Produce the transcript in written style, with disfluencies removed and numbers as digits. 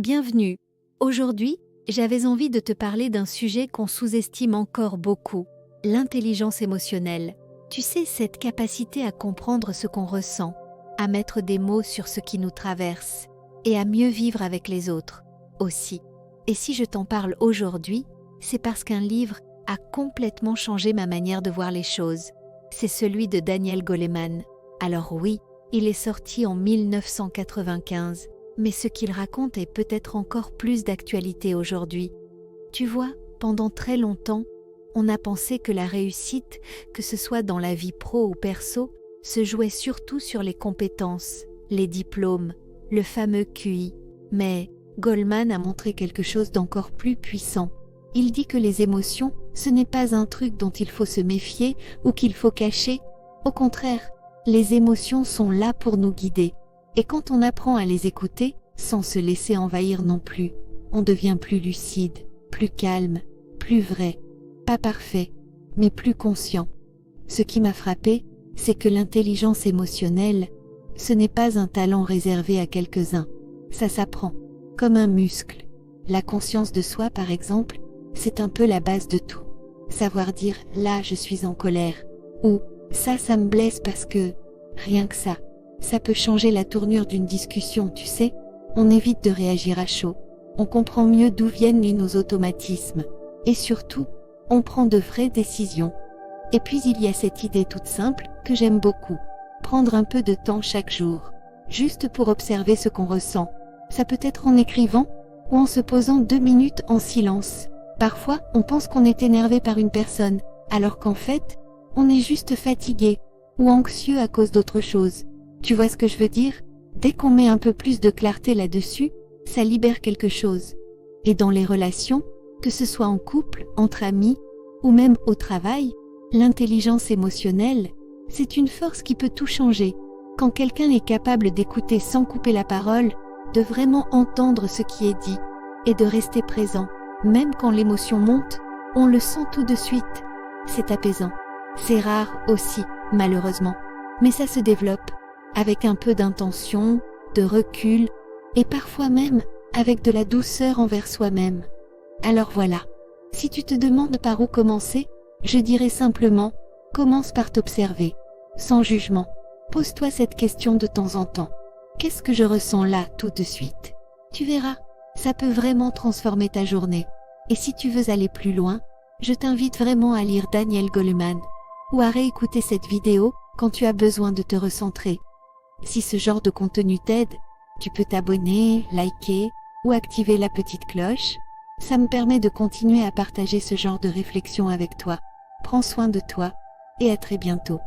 Bienvenue. Aujourd'hui, j'avais envie de te parler d'un sujet qu'on sous-estime encore beaucoup, l'intelligence émotionnelle. Tu sais, cette capacité à comprendre ce qu'on ressent, à mettre des mots sur ce qui nous traverse et à mieux vivre avec les autres aussi. Et si je t'en parle aujourd'hui, c'est parce qu'un livre a complètement changé ma manière de voir les choses. C'est celui de Daniel Goleman. Alors oui, il est sorti en 1995, mais ce qu'il raconte est peut-être encore plus d'actualité aujourd'hui. Tu vois, pendant très longtemps, on a pensé que la réussite, que ce soit dans la vie pro ou perso, se jouait surtout sur les compétences, les diplômes, le fameux QI. Mais Goleman a montré quelque chose d'encore plus puissant. Il dit que les émotions, ce n'est pas un truc dont il faut se méfier ou qu'il faut cacher. Au contraire, les émotions sont là pour nous guider. Et quand on apprend à les écouter, sans se laisser envahir non plus, on devient plus lucide, plus calme, plus vrai. Pas parfait, mais plus conscient. Ce qui m'a frappé, c'est que l'intelligence émotionnelle, ce n'est pas un talent réservé à quelques-uns. Ça s'apprend, comme un muscle. La conscience de soi, par exemple, c'est un peu la base de tout. Savoir dire « là, je suis en colère » ou « ça me blesse parce que… » Rien que ça peut changer la tournure d'une discussion, tu sais. On évite de réagir à chaud. On comprend mieux d'où viennent nos automatismes. Et surtout, on prend de vraies décisions. Et puis il y a cette idée toute simple que j'aime beaucoup. Prendre un peu de temps chaque jour, juste pour observer ce qu'on ressent. Ça peut être en écrivant ou en se posant 2 minutes en silence. Parfois, on pense qu'on est énervé par une personne, alors qu'en fait, on est juste fatigué ou anxieux à cause d'autre chose. Tu vois ce que je veux dire? Dès qu'on met un peu plus de clarté là-dessus, ça libère quelque chose. Et dans les relations, que ce soit en couple, entre amis, ou même au travail, l'intelligence émotionnelle, c'est une force qui peut tout changer. Quand quelqu'un est capable d'écouter sans couper la parole, de vraiment entendre ce qui est dit, et de rester présent, même quand l'émotion monte, on le sent tout de suite. C'est apaisant. C'est rare aussi, malheureusement. Mais ça se développe, avec un peu d'intention, de recul, et parfois même avec de la douceur envers soi-même. Alors voilà, si tu te demandes par où commencer, je dirais simplement, commence par t'observer, sans jugement. Pose-toi cette question de temps en temps. Qu'est-ce que je ressens là tout de suite? Tu verras, ça peut vraiment transformer ta journée. Et si tu veux aller plus loin, je t'invite vraiment à lire Daniel Goleman, ou à réécouter cette vidéo quand tu as besoin de te recentrer. Si ce genre de contenu t'aide, tu peux t'abonner, liker ou activer la petite cloche. Ça me permet de continuer à partager ce genre de réflexion avec toi. Prends soin de toi et à très bientôt.